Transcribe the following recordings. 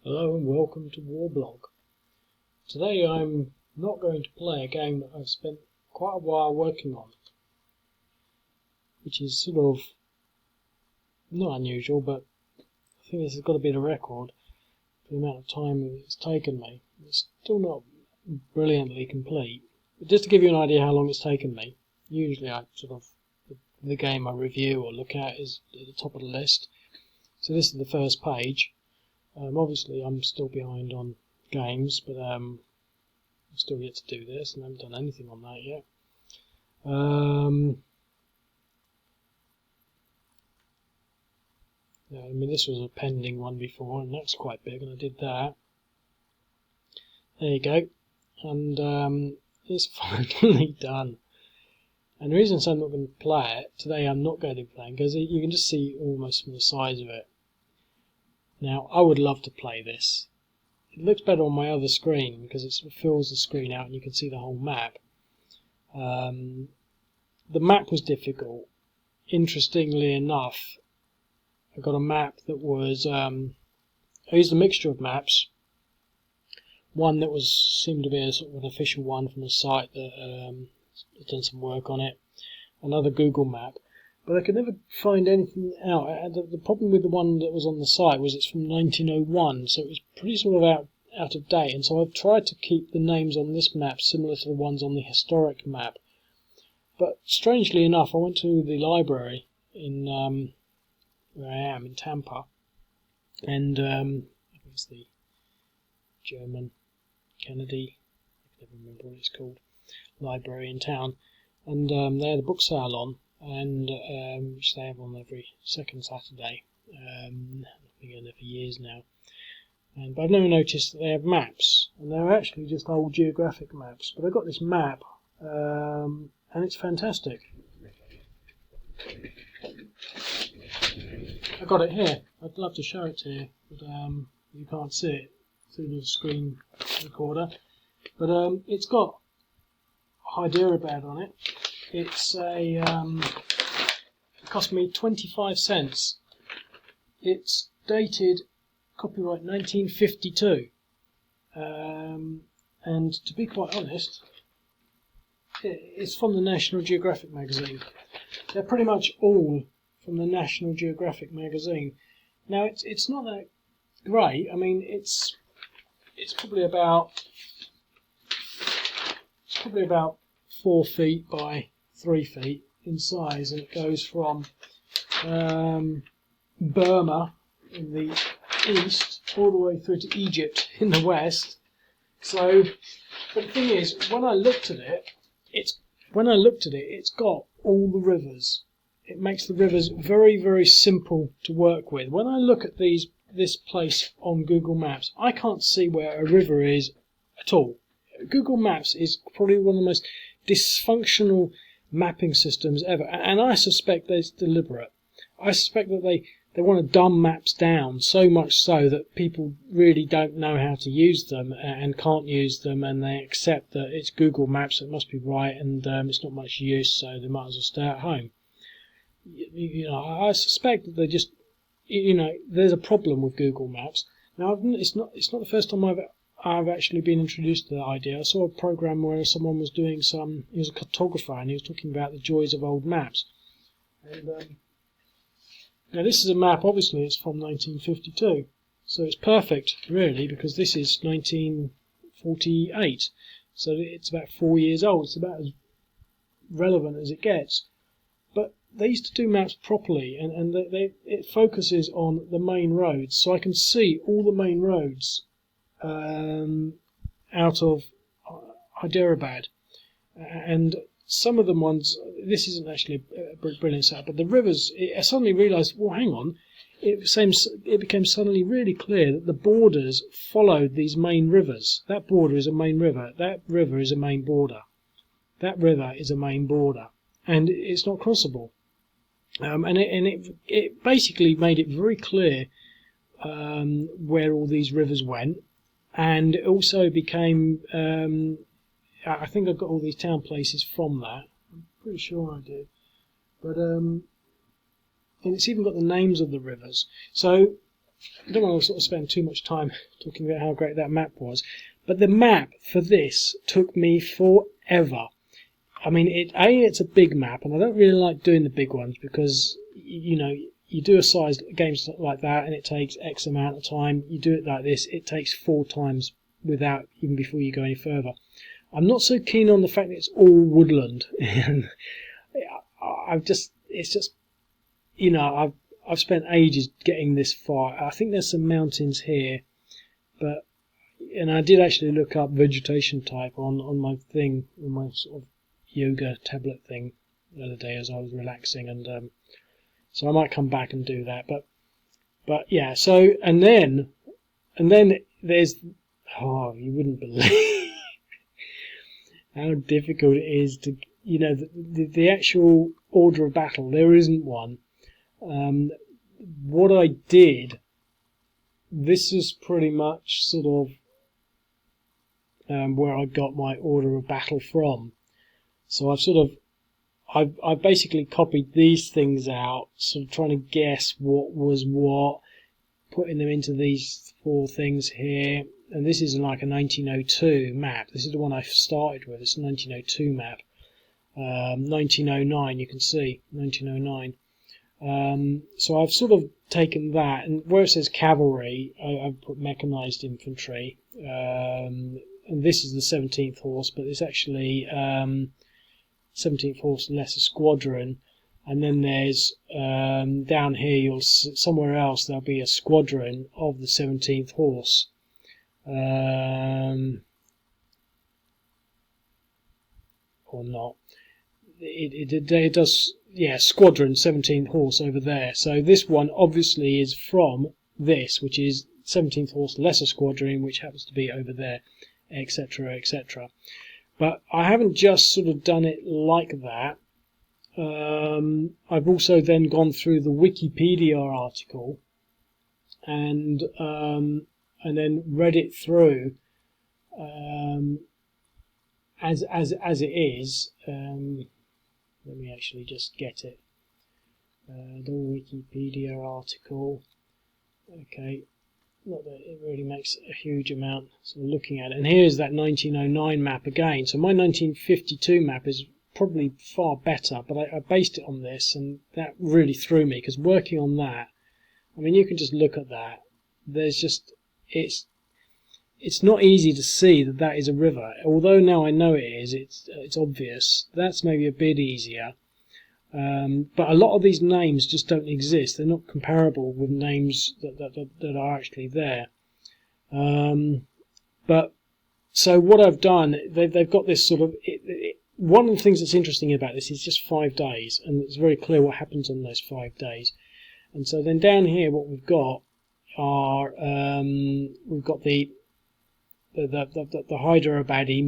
Hello and welcome to Warblog. Today I'm not going to play a game that I've spent quite a while working on, which is sort of not unusual, but I think this has got to be the record for the amount of time it's taken me. It's still not brilliantly complete, but just to give you an idea how long it's taken me, usually the game I review or look at is at the top of the list. So this is the first page. Obviously I'm still behind on games, but I'm still yet to do this and I haven't done anything on that yet. I mean, this was a pending one before and that's quite big, and I did that. There you go, and it's finally done. And the reason I'm not going to play it today, I'm not going to be playing, because you can just see almost from the size of it. Now, I would love to play this. It looks better on my other screen because it sort of fills the screen out and you can see the whole map. The map was difficult. Interestingly enough, I got a map that was, I used a mixture of maps. One that seemed to be a sort of an official one from a site that had done some work on it. Another Google map. But I could never find anything out. The problem with the one that was on the site was it's from 1901, so it was pretty sort of out of date. And so I've tried to keep the names on this map similar to the ones on the historic map. But strangely enough, I went to the library in where I am in Tampa, and I think it's the German Kennedy, I can never remember what it's called, library in town, and they had a book sale on. And which they have on every second Saturday. I've been going there for years now. But I've never noticed that they have maps, and they're actually just old geographic maps. But I got this map, and it's fantastic. I got it here. I'd love to show it to you, but you can't see it through the screen recorder. But it's got Hyderabad on it. It's it cost me 25 cents. It's dated, copyright 1952. And to be quite honest, it's from the National Geographic magazine. They're pretty much all from the National Geographic magazine. Now it's not that great. I mean, it's probably about 4 feet by 3 feet in size, and it goes from Burma in the east all the way through to Egypt in the west. So, but the thing is, when I looked at it, it's got all the rivers. It makes the rivers very, very simple to work with. When I look at this place on Google Maps, I can't see where a river is at all. Google Maps is probably one of the most dysfunctional mapping systems ever, and I suspect that it's deliberate. I suspect that they want to dumb maps down so much so that people really don't know how to use them and can't use them, and they accept that it's Google Maps, it must be right, and it's not much use, so they might as well stay at home. I suspect that they just, there's a problem with Google Maps. Now, it's not the first time I've actually been introduced to that idea. I saw a program where someone was he was a cartographer, and he was talking about the joys of old maps. And now this is a map, obviously it's from 1952, so it's perfect really, because this is 1948, so it's about 4 years old. It's about as relevant as it gets. But they used to do maps properly, and it focuses on the main roads, so I can see all the main roads out of Hyderabad, and some of the ones, this isn't actually a brilliant setup, but the rivers, I suddenly realised, well, hang on, it became suddenly really clear that the borders followed these main rivers. That border is a main river, that river is a main border, that river is a main border, and it's not crossable. And it basically made it very clear where all these rivers went. And it also became, I think I got all these town places from that. I'm pretty sure I did. But and it's even got the names of the rivers. So I don't want to sort of spend too much time talking about how great that map was, but the map for this took me forever. I mean, it's a big map, and I don't really like doing the big ones because, you know, you do a size game like that and it takes X amount of time. You do it like this, it takes 4 times without even before you go any further. I'm not so keen on the fact that it's all woodland. It's just, you know, I've spent ages getting this far. I think there's some mountains here, and I did actually look up vegetation type on my thing, on my sort of yoga tablet thing the other day as I was relaxing, and so I might come back and do that. But yeah. So and then there's, oh, you wouldn't believe how difficult it is to, you know, the actual order of battle. There isn't one. What I did, this is pretty much sort of where I got my order of battle from. So I've basically copied these things out, sort of trying to guess what was what, putting them into these 4 things here. And this is like a 1902 map. This is the one I started with. It's a 1902 map. 1909, you can see, 1909. So I've sort of taken that, and where it says cavalry, I've put mechanized infantry. And this is the 17th Horse, but it's actually 17th Horse Lesser Squadron. And then there's down here, somewhere else there'll be a squadron of the 17th Horse. Or not. It does, yeah, squadron 17th Horse over there. So this one obviously is from this, which is 17th Horse Lesser Squadron, which happens to be over there, etc., etc. But I haven't just sort of done it like that. I've also then gone through the Wikipedia article and then read it through as it is. Let me actually just get it. The Wikipedia article. Okay, not that it really makes a huge amount. So looking at it, and here's that 1909 map again. So my 1952 map is probably far better, but I based it on this, and that really threw me because working on that, I mean, you can just look at that. There's just it's not easy to see that that is a river. Although now I know it is, it's obvious. That's maybe a bit easier. But a lot of these names just don't exist. They're not comparable with names that are actually there. But so what I've done, they've got this sort of. One of the things that's interesting about this is just 5 days, and it's very clear what happens on those 5 days. And so then down here, what we've got are we've got the Hyderabadi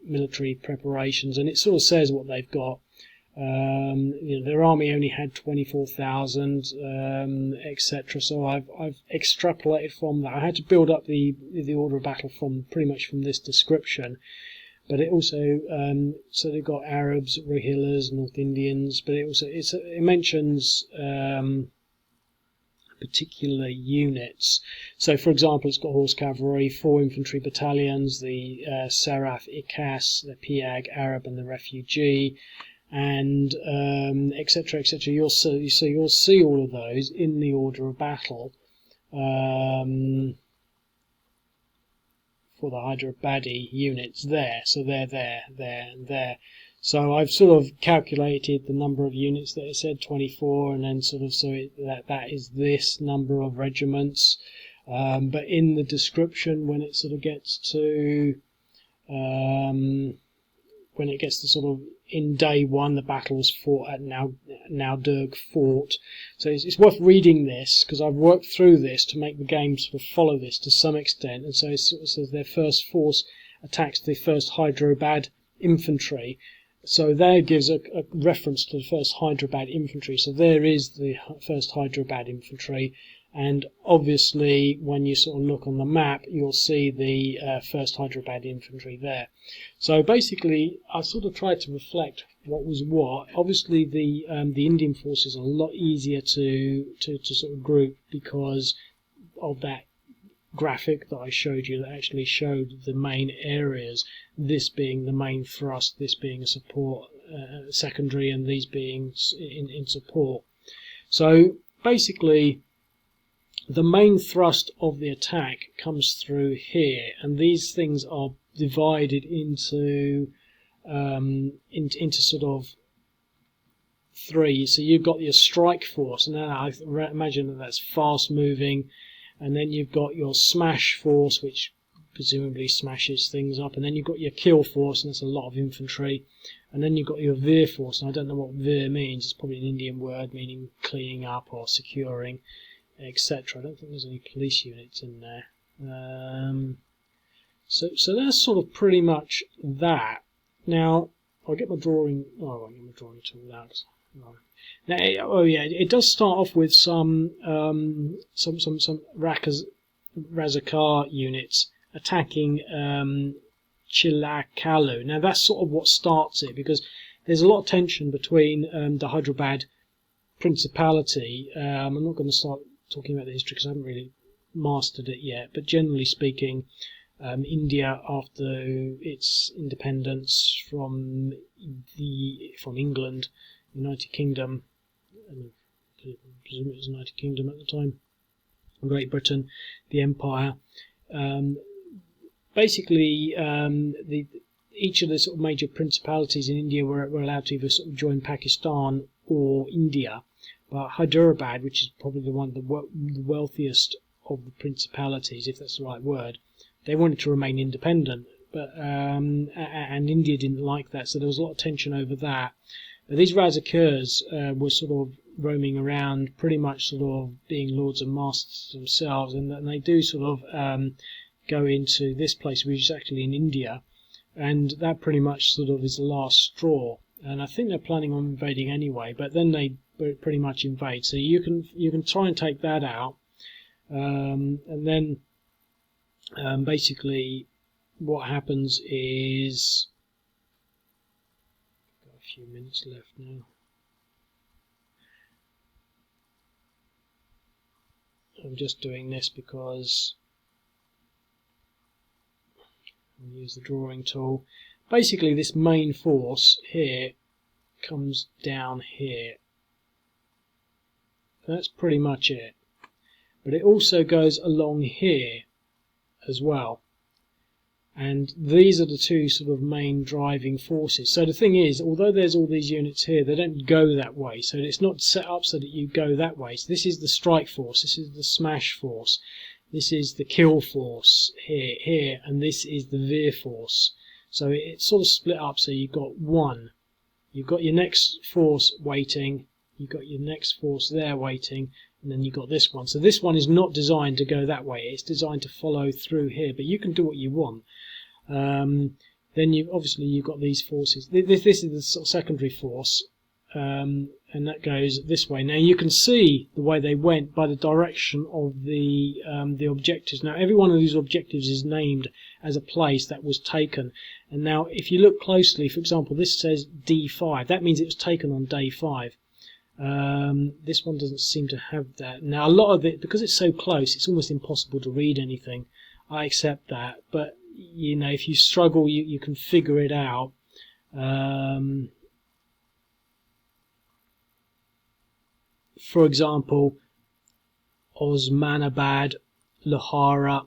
military preparations, and it sort of says what they've got. You know, their army only had 24,000, etc. So I've extrapolated from that. I had to build up the order of battle from pretty much from this description, but it also so they've got Arabs, Rohillas, North Indians, but it mentions particular units. So, for example, it's got horse cavalry, 4 infantry battalions, the Saraf Ikas, the Piag Arab, and the refugee, and etc. etc. You'll see all of those in the order of battle for the Hyderabadi units there. So they're there, and there. So I've sort of calculated the number of units that it said, 24, and then sort of that is this number of regiments. But in the description, when it sort of gets to sort of in day 1, the battle was fought at Naudurg Fort. So it's worth reading this because I've worked through this to make the game sort of follow this to some extent. And so it sort of says their first force attacks the 1st Hyderabad infantry. So there gives a reference to the 1st Hyderabad infantry. So there is the 1st Hyderabad infantry. And obviously, when you sort of look on the map, you'll see the 1st Hyderabad infantry there. So basically, I sort of tried to reflect what was what. Obviously, the Indian forces are a lot easier to sort of group because of that graphic that I showed you that actually showed the main areas, this being the main thrust, this being a support secondary, and these being in support. So basically the main thrust of the attack comes through here, and these things are divided into sort of three. So you've got your strike force, and now I imagine that that's fast moving, and then you've got your smash force, which presumably smashes things up, and then you've got your kill force, and that's a lot of infantry, and then you've got your veer force, and I don't know what veer means. It's probably an Indian word meaning cleaning up or securing, etc. I don't think there's any police units in there. So that's sort of pretty much that. Now I'll get my drawing. Oh, I won't get my drawing tool out. No. Now, it does start off with some Razakar units attacking Chilakalu. Now that's sort of what starts it, because there's a lot of tension between the Hyderabad Principality. I'm not going to start talking about the history because I haven't really mastered it yet, but generally speaking, India, after its independence from England, United Kingdom, and I presume it was United Kingdom at the time, Great Britain, the Empire. Basically, each of the sort of major principalities in India were allowed to either sort of join Pakistan or India. But Hyderabad, which is probably the wealthiest of the principalities, if that's the right word, they wanted to remain independent. But and India didn't like that, so there was a lot of tension over that. But these Razakars were sort of roaming around, pretty much sort of being lords and masters themselves, and they do sort of go into this place, which is actually in India, and that pretty much sort of is the last straw. And I think they're planning on invading anyway, but then they pretty much invade. So you can try and take that out, and then basically what happens is, got a few minutes left now. I'm just doing this because I'll use the drawing tool. Basically, this main force here comes down here. That's pretty much it. But it also goes along here as well. And these are the two sort of main driving forces. So the thing is, although there's all these units here, they don't go that way. So it's not set up so that you go that way. So this is the strike force, this is the smash force, this is the kill force here, and this is the veer force. So it's sort of split up. So you've got you've got your next force waiting, you've got your next force there waiting, and then you've got this one. So this one is not designed to go that way. It's designed to follow through here, but you can do what you want. Then you've got these forces. This is the sort of secondary force, and that goes this way. Now you can see the way they went by the direction of the objectives. Now every one of these objectives is named as a place that was taken. And now if you look closely, for example, this says D5. That means it was taken on day 5. This one doesn't seem to have that. Now a lot of it, because it's so close, it's almost impossible to read anything. I accept that, but you know, if you struggle, you can figure it out. For example, Osmanabad, Lahora,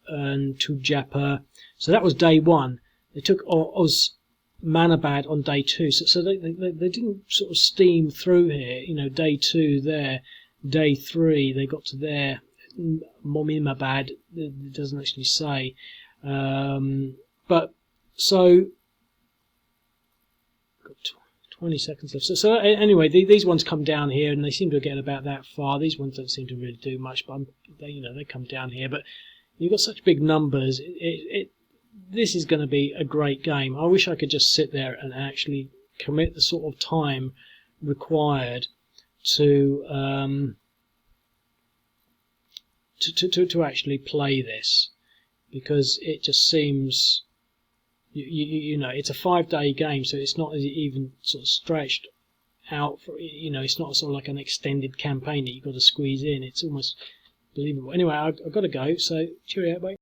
and Tujapur. So that was day 1. They took Osmanabad on day 2. So they didn't sort of steam through here. You know, day 2 there, day 3 they got to there. Momimabad, it doesn't actually say. But so got 20 seconds left. So anyway, these ones come down here, and they seem to get about that far. These ones don't seem to really do much, but they come down here. But you've got such big numbers. This is going to be a great game. I wish I could just sit there and actually commit the sort of time required to actually play this, because it just seems, you know, it's a 5-day game, so it's not even sort of stretched out for, you know, it's not sort of like an extended campaign that you've got to squeeze in. It's almost believable. Anyway, I've got to go, so cheerio, bye.